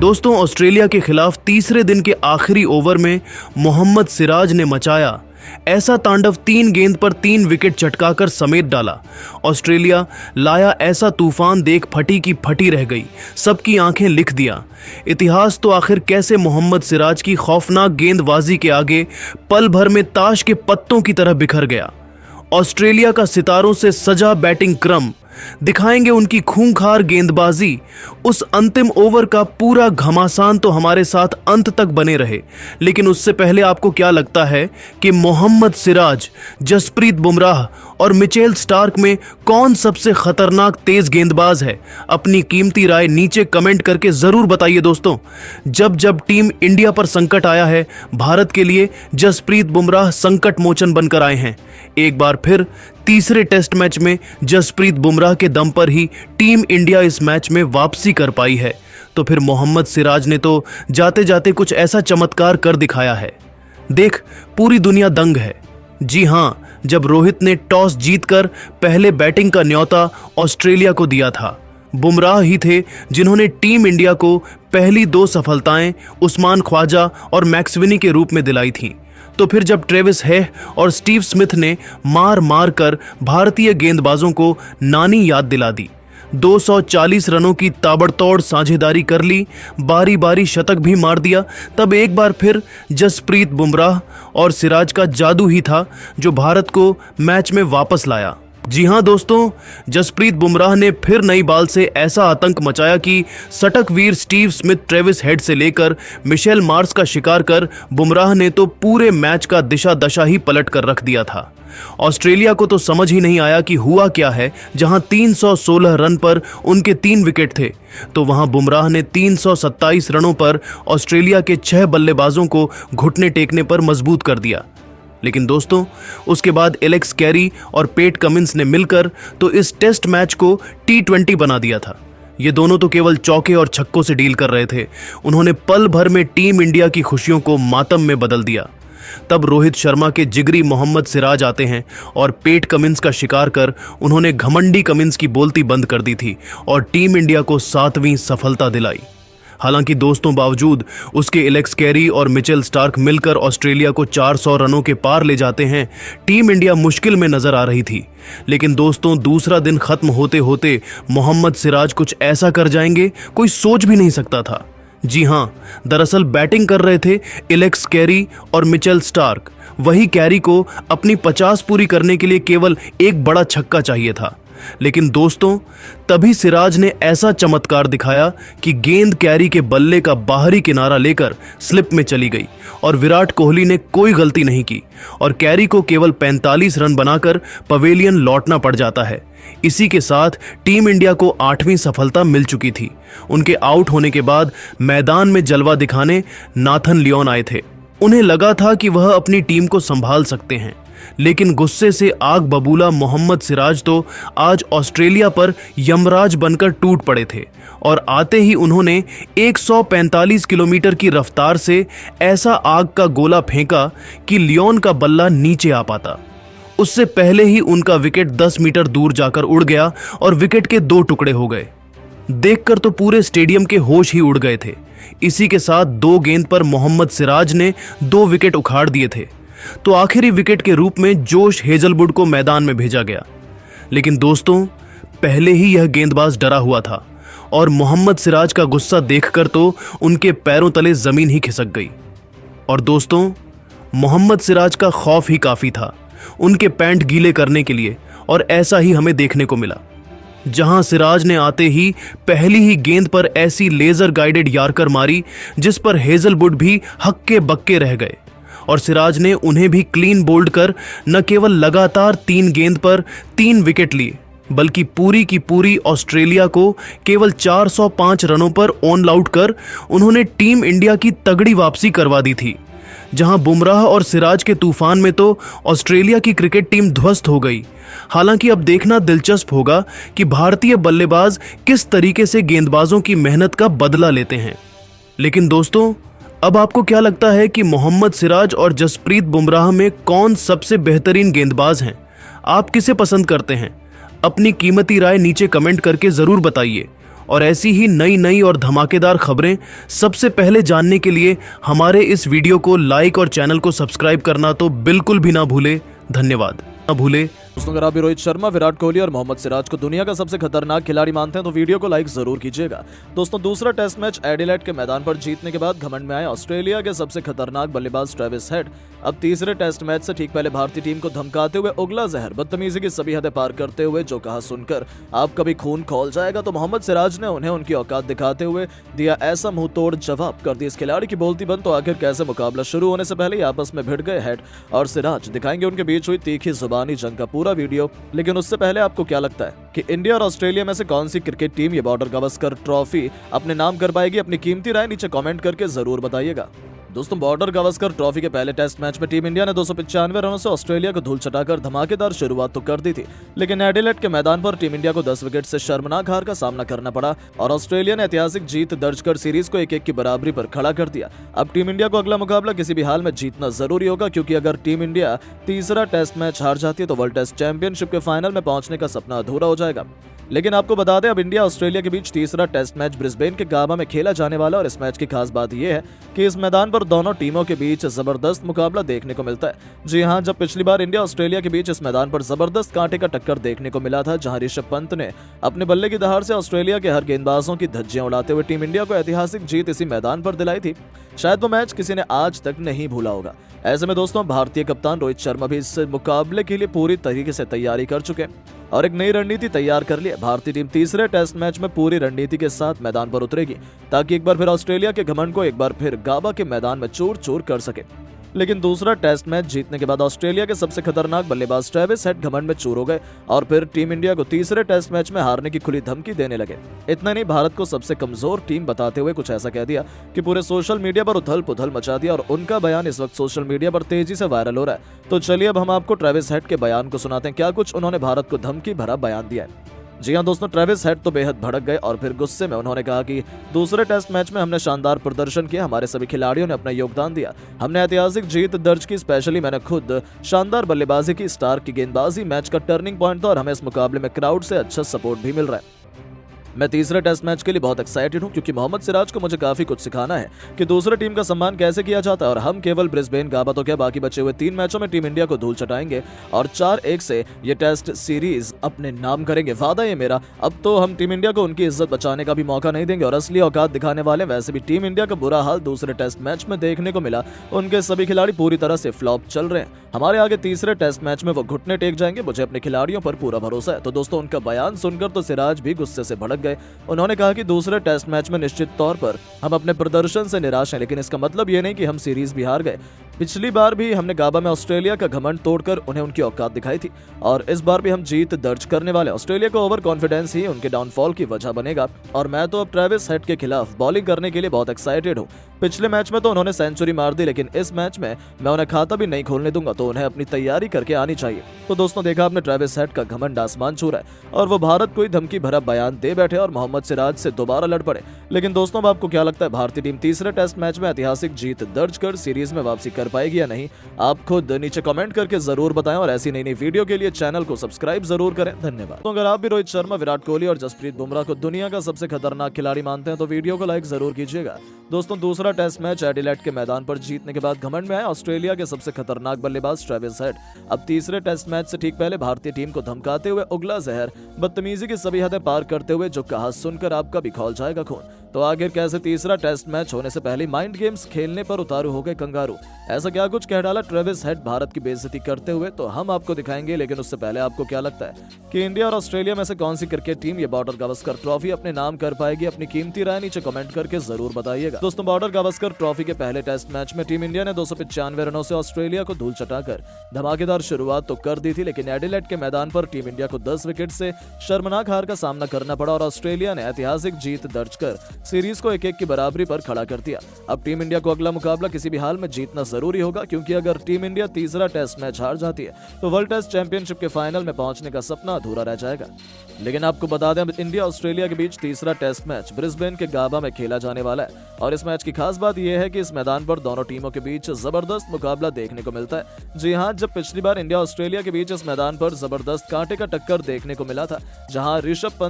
दोस्तों, ऑस्ट्रेलिया के खिलाफ तीसरे दिन के आखिरी ओवर में मोहम्मद सिराज ने मचाया ऐसा तांडव, 3 गेंद पर 3 विकेट चटकाकर समेट डाला। ऑस्ट्रेलिया लाया ऐसा तूफान देख फटी की फटी रह गई, सबकी आंखें लिख दिया। इतिहास तो आखिर कैसे मोहम्मद सिराज की खौफनाक गेंदबाजी के आगे पल भर में ताश के पत्तों की तरह बिखर गया। ऑस्ट्रेलिया का सितारों से सजा बैटिंग क्रम, दिखाएंगे उनकी खूंखार गेंदबाजी। उस अंतिम ओवर का पूरा घमासान तो हमारे साथ अंत तक बने रहे। लेकिन उससे पहले आपको क्या लगता है कि मोहम्मद सिराज, जसप्रीत बुमराह और मिचेल स्टार्क में कौन सबसे खतरनाक तेज गेंदबाज है? अपनी कीमती राय नीचे कमेंट करके जरूर बताइए दोस्तों। जब जब टीम इंडिया पर संकट आया है, भारत के लिए जसप्रीत बुमराह संकट मोचन बनकर आए हैं। एक बार फिर तीसरे टेस्ट मैच में जसप्रीत बुमराह के दम पर ही टीम इंडिया इस मैच में वापसी कर पाई है। तो फिर मोहम्मद सिराज ने तो जाते जाते कुछ ऐसा चमत्कार कर दिखाया है, देख पूरी दुनिया दंग है। जी हां, जब रोहित ने टॉस जीतकर पहले बैटिंग का न्योता ऑस्ट्रेलिया को दिया था, बुमराह ही थे जिन्होंने टीम इंडिया को पहली 2 सफलताएं उस्मान ख्वाजा और मैक्सवेनी के रूप में दिलाई थीं। तो फिर जब ट्रेविस हेड और स्टीव स्मिथ ने मार मार कर भारतीय गेंदबाजों को नानी याद दिला दी, 240 रनों की ताबड़तोड़ साझेदारी कर ली, बारी बारी शतक भी मार दिया, तब एक बार फिर जसप्रीत बुमराह और सिराज का जादू ही था जो भारत को मैच में वापस लाया। जी हां दोस्तों, जसप्रीत बुमराह ने फिर नई बाल से ऐसा आतंक मचाया कि शतक वीर स्टीव स्मिथ, ट्रेविस हेड से लेकर मिशेल मार्श का शिकार कर बुमराह ने तो पूरे मैच का दिशा दशा ही पलट कर रख दिया था। ऑस्ट्रेलिया को तो समझ ही नहीं आया कि हुआ क्या है। जहां 316 रन पर उनके 3 विकेट थे, तो वहां बुमराह ने 327 रनों पर ऑस्ट्रेलिया के 6 बल्लेबाजों को घुटने टेकने पर मजबूत कर दिया। लेकिन दोस्तों, उसके बाद एलेक्स कैरी और पेट कमिंस ने मिलकर तो इस टेस्ट मैच को T20 बना दिया था। ये दोनों तो केवल चौके और छक्कों से डील कर रहे थे, उन्होंने पल भर में टीम इंडिया की खुशियों को मातम में बदल दिया। तब रोहित शर्मा के जिगरी मोहम्मद सिराज आते हैं और पेट कमिंस का शिकार कर उन्होंने घमंडी कमिंस की बोलती बंद कर दी थी और टीम इंडिया को 7वीं सफलता दिलाई। हालांकि दोस्तों, बावजूद उसके एलेक्स कैरी और मिचेल स्टार्क मिलकर ऑस्ट्रेलिया को 400 रनों के पार ले जाते हैं, टीम इंडिया मुश्किल में नजर आ रही थी। लेकिन दोस्तों, दूसरा दिन खत्म होते होते मोहम्मद सिराज कुछ ऐसा कर जाएंगे कोई सोच भी नहीं सकता था। जी हां, दरअसल बैटिंग कर रहे थे एलेक्स कैरी और मिचेल स्टार्क। वही कैरी को अपनी 50 पूरी करने के लिए केवल एक बड़ा छक्का चाहिए था। लेकिन दोस्तों, तभी सिराज ने ऐसा चमत्कार दिखाया कि गेंद कैरी के बल्ले का बाहरी किनारा लेकर स्लिप में चली गई और विराट कोहली ने कोई गलती नहीं की और कैरी को केवल 45 रन बनाकर पवेलियन लौटना पड़ जाता है। इसी के साथ टीम इंडिया को 8वीं सफलता मिल चुकी थी। उनके आउट होने के बाद मैदान में जलवा दिखाने नाथन लियोन आए थे। उन्हें लगा था कि वह अपनी टीम को संभाल सकते हैं, लेकिन गुस्से से आग बबूला मोहम्मद सिराज तो आज ऑस्ट्रेलिया पर यमराज बनकर टूट पड़े थे और आते ही उन्होंने 145 किलोमीटर की रफ्तार से ऐसा आग का गोला फेंका कि लियोन का बल्ला नीचे आ पाता। उससे पहले ही उनका विकेट 10 मीटर दूर जाकर उड़ गया और विकेट के 2 टुकड़े हो गए। देखकर तो पूरे स्टेडियम के होश ही उड़ गए थे। इसी के साथ 2 गेंद पर मोहम्मद सिराज ने 2 विकेट उखाड़ दिए थे, तो आखिरी विकेट के रूप में जोश हेजलवुड को मैदान में भेजा गया। लेकिन दोस्तों, पहले ही यह गेंदबाज डरा हुआ था और मोहम्मद सिराज का गुस्सा देखकर तो उनके पैरों तले जमीन ही खिसक गई। और दोस्तों, मोहम्मद सिराज का खौफ ही काफी था उनके पैंट गीले करने के लिए, और ऐसा ही हमें देखने को मिला। जहां सिराज ने आते ही पहली ही गेंद पर ऐसी लेजर गाइडेड यार्कर मारी जिस पर हेजलवुड भी हक्के बक्के रह गए और सिराज ने उन्हें भी क्लीन बोल्ड कर न केवल लगातार 3 गेंद पर 3 विकेट लिए, बल्कि पूरी की पूरी ऑस्ट्रेलिया को केवल 405 रनों पर ऑन आउट कर उन्होंने टीम इंडिया की तगड़ी वापसी करवा दी थी। जहां बुमराह और सिराज के तूफान में तो ऑस्ट्रेलिया की क्रिकेट टीम ध्वस्त हो गई। हालांकि अब देखना दिलचस्प होगा कि भारतीय बल्लेबाज किस तरीके से गेंदबाजों की मेहनत का बदला लेते हैं। लेकिन दोस्तों, अब आपको क्या लगता है कि मोहम्मद सिराज और जसप्रीत बुमराह में कौन सबसे बेहतरीन गेंदबाज हैं? आप किसे पसंद करते हैं? अपनी कीमती राय नीचे कमेंट करके जरूर बताइए और ऐसी ही नई नई और धमाकेदार खबरें सबसे पहले जानने के लिए हमारे इस वीडियो को लाइक और चैनल को सब्सक्राइब करना तो बिल्कुल भी ना भूले। धन्यवाद। ना भूले। दोस्तों, अगर आप भी रोहित शर्मा, विराट कोहली और मोहम्मद सिराज को दुनिया का सबसे खतरनाक खिलाड़ी मानते हैं तो वीडियो को लाइक जरूर कीजिएगा। दोस्तों, दूसरा टेस्ट मैच एडिलेड के मैदान पर जीतने के बाद घमंड में आए ऑस्ट्रेलिया के सबसे खतरनाक बल्लेबाज ट्रेविस हेड अब तीसरे टेस्ट मैच से ठीक पहले भारतीय टीम को धमकाते हुए उगला जहर, बदतमीजी की सभी हदें पार करते हुए जो कहा सुनकर आपका भी खून खौल जाएगा, तो मोहम्मद सिराज ने उन्हें उनकी औकात दिखाते हुए दिया ऐसा मुंह तोड़ जवाब। कर दी इस खिलाड़ी की बोलती बंद। तो आखिर कैसे मुकाबला शुरू होने से पहले ही आपस में भिड़ गए हेड और सिराज। दिखाएंगे उनके बीच हुई तीखी जुबानी जंग का पूरा वीडियो। लेकिन उससे पहले आपको क्या लगता है कि इंडिया और ऑस्ट्रेलिया में से कौन सी क्रिकेट टीम ये बॉर्डर गावस्कर ट्रॉफी अपने नाम कर पाएगी? अपनी कीमती राय नीचे कमेंट करके जरूर बताइएगा। दोस्तों, बॉर्डर गावस्कर ट्रॉफी के पहले टेस्ट मैच में टीम इंडिया ने 295 रनों से ऑस्ट्रेलिया को धूल चटाकर धमाकेदार शुरुआत तो कर दी थी, लेकिन एडिलेड के मैदान पर टीम इंडिया को 10 विकेट से शर्मनाक हार का सामना करना पड़ा और ऑस्ट्रेलिया ने ऐतिहासिक जीत दर्ज कर सीरीज को 1-1 की बराबरी पर खड़ा कर दिया। अब टीम इंडिया को अगला मुकाबला किसी भी हाल में जीतना जरूरी होगा, क्योंकि अगर टीम इंडिया तीसरा टेस्ट मैच हार जाती है तो वर्ल्ड टेस्ट चैंपियनशिप के फाइनल में पहुंचने का सपना अधूरा हो जाएगा। लेकिन आपको बता दें, अब इंडिया ऑस्ट्रेलिया के बीच तीसरा टेस्ट मैच ब्रिस्बेन के गाबा में खेला जाने वाला और इस मैच की खास बात यह है कि इस मैदान पर दोनों टीमों के बीच जबरदस्त मुकाबला देखने को मिलता है। जी हां, जब पिछली बार इंडिया ऑस्ट्रेलिया के बीच इस मैदान पर जबरदस्त कांटे का टक्कर देखने को मिला था, जहां ऋषभ पंत ने अपने बल्ले की दहाड़ से ऑस्ट्रेलिया के हर गेंदबाजों की धज्जियां उड़ाते हुए टीम इंडिया को ऐतिहासिक जीत इसी मैदान पर दिलाई थी, शायद वो मैच किसी ने आज तक नहीं भूला होगा। ऐसे में दोस्तों, भारतीय कप्तान रोहित शर्मा भी इस मुकाबले के लिए पूरी तरीके से तैयारी कर चुके हैं और एक नई रणनीति तैयार कर ली है। भारतीय टीम तीसरे टेस्ट मैच में पूरी रणनीति के साथ मैदान पर उतरेगी, ताकि एक बार फिर ऑस्ट्रेलिया के घमंड को एक बार फिर गाबा के मैदान में चूर चूर कर सके। लेकिन दूसरा टेस्ट मैच जीतने के बाद ऑस्ट्रेलिया के सबसे खतरनाक बल्लेबाज ट्रेविस हेड घमंड में चूर हो गए और फिर टीम इंडिया को तीसरे टेस्ट मैच में हारने की खुली धमकी देने लगे। इतना नहीं, भारत को सबसे कमजोर टीम बताते हुए कुछ ऐसा कह दिया कि पूरे सोशल मीडिया पर उथल पुथल मचा दिया और उनका बयान इस वक्त सोशल मीडिया पर तेजी से वायरल हो रहा है। तो चलिए अब हम आपको ट्रेविस हेड के बयान को सुनाते हैं, क्या कुछ उन्होंने भारत को धमकी भरा बयान दिया है। जी हां दोस्तों, ट्रेविस हेड तो बेहद भड़क गए और फिर गुस्से में उन्होंने कहा कि दूसरे टेस्ट मैच में हमने शानदार प्रदर्शन किया, हमारे सभी खिलाड़ियों ने अपना योगदान दिया, हमने ऐतिहासिक जीत दर्ज की। स्पेशली मैंने खुद शानदार बल्लेबाजी की, स्टार की गेंदबाजी मैच का टर्निंग पॉइंट था और हमें इस मुकाबले में क्राउड से अच्छा सपोर्ट भी मिल रहा है। मैं तीसरे टेस्ट मैच के लिए बहुत एक्साइटेड हूं, क्योंकि मोहम्मद सिराज को मुझे काफी कुछ सिखाना है कि दूसरे टीम का सम्मान कैसे किया जाता है और हम केवल ब्रिस्बेन गाबा तो क्या, बाकी बचे हुए 3 मैचों में टीम इंडिया को धूल चटाएंगे और 4-1 से ये टेस्ट सीरीज अपने नाम करेंगे। वादा है मेरा। अब तो हम टीम इंडिया को उनकी इज्जत बचाने का भी मौका नहीं देंगे और असली औकात दिखाने वाले। वैसे भी टीम इंडिया का बुरा हाल दूसरे टेस्ट मैच में देखने को मिला, उनके सभी खिलाड़ी पूरी तरह से फ्लॉप चल रहे हैं। हमारे आगे तीसरे टेस्ट मैच में वो घुटने टेक जाएंगे, मुझे अपने खिलाड़ियों पर पूरा भरोसा है। तो दोस्तों, उनका बयान सुनकर तो सिराज भी गुस्से से भड़क गए। उन्होंने कहा कि दूसरे टेस्ट मैच में निश्चित तौर पर हम अपने प्रदर्शन से निराश हैं, लेकिन इसका मतलब ये नहीं कि हम सीरीज भी हार गए। पिछली बार भी हमने गाबा में ऑस्ट्रेलिया का घमंड तोड़कर उन्हें उनकी औकात दिखाई थी और इस बार भी हम जीत दर्ज करने वाले। ऑस्ट्रेलिया को ओवर कॉन्फिडेंस ही उनके डाउनफॉल की वजह बनेगा और मैं तो अब ट्रेविस हेड के खिलाफ बॉलिंग करने के लिए बहुत एक्साइटेड हूं। पिछले मैच में तो उन्होंने सेंचुरी मार दी, लेकिन इस मैच में मैं उन्हें खाता भी नहीं खोलने दूंगा, तो उन्हें अपनी तैयारी करके आनी चाहिए। तो दोस्तों, देखा आपने, ट्रेविस हेड का घमंड आसमान छू रहा है और वो भारत को ही धमकी भरा बयान दे बैठे और मोहम्मद सिराज से दोबारा लड़ पड़े। लेकिन दोस्तों, अब आपको क्या लगता है, भारतीय टीम तीसरे टेस्ट मैच में ऐतिहासिक जीत दर्ज कर सीरीज में वापसी कर पाएगी या नहीं? आप खुद नीचे कमेंट करके जरूर बताएं और ऐसी नई नई वीडियो के लिए चैनल को सब्सक्राइब जरूर करें। धन्यवाद। तो अगर आप भी रोहित शर्मा, विराट कोहली और जसप्रीत बुमराह को दुनिया का सबसे खतरनाक खिलाड़ी मानते हैं तो वीडियो को लाइक जरूर कीजिएगा। दोस्तों, दूसरा टेस्ट मैच एडिलेड के मैदान पर जीतने के बाद घमंड में आए ऑस्ट्रेलिया के सबसे खतरनाक बल्लेबाज ट्रेविस हेड अब तीसरे टेस्ट मैच से ठीक पहले भारतीय टीम को धमकाते हुए उगला जहर, बदतमीजी की सभी हदें पार करते हुए जो कहा सुनकर आपका भी खौल जाएगा खून। तो आखिर कैसे तीसरा टेस्ट मैच होने से पहले माइंड गेम्स खेलने पर उतारू हो गए कंगारू? ऐसा क्या कुछ कह डाला ट्रेविस हेड भारत की बेइज्जती करते हुए, तो हम आपको दिखाएंगे। लेकिन उससे पहले आपको क्या लगता है कि इंडिया और ऑस्ट्रेलिया में से कौन सी क्रिकेट टीम ये बॉर्डर गावस्कर ट्रॉफी अपने नाम कर पाएगी? अपनी कीमती राय नीचे कमेंट करके जरूर बताइएगा। दोस्तों, बॉर्डर गावस्कर ट्रॉफी के पहले टेस्ट मैच में टीम इंडिया ने 295 रनों से ऑस्ट्रेलिया को धूल चटाकर धमाकेदार शुरुआत तो कर दी थी, लेकिन एडिलेड के मैदान पर टीम इंडिया को 10 विकेट से शर्मनाक हार का सामना करना पड़ा और ऑस्ट्रेलिया ने ऐतिहासिक जीत दर्ज कर सीरीज को 1-1 की बराबरी पर खड़ा कर दिया। अब टीम इंडिया को अगला मुकाबला किसी भी हाल में जीतना जरूरी होगा, क्योंकि अगर टीम इंडिया तीसरा टेस्ट मैच हार जाती है तो वर्ल्ड टेस्ट चैंपियनशिप के फाइनल में पहुंचने का सपना अधूरा रह जाएगा। लेकिन आपको बता दें, इंडिया ऑस्ट्रेलिया के बीच तीसरा टेस्ट मैच ब्रिस्बेन के गाबा में खेला जाने वाला है और इस मैच की खास बात यह है कि इस मैदान पर दोनों टीमों के बीच जबरदस्त मुकाबला देखने को मिलता है। जी हां, जब पिछली बार इंडिया ऑस्ट्रेलिया के बीच इस मैदान पर जबरदस्त कांटे का टक्कर देखने को मिला था, जहां ऋषभ पंत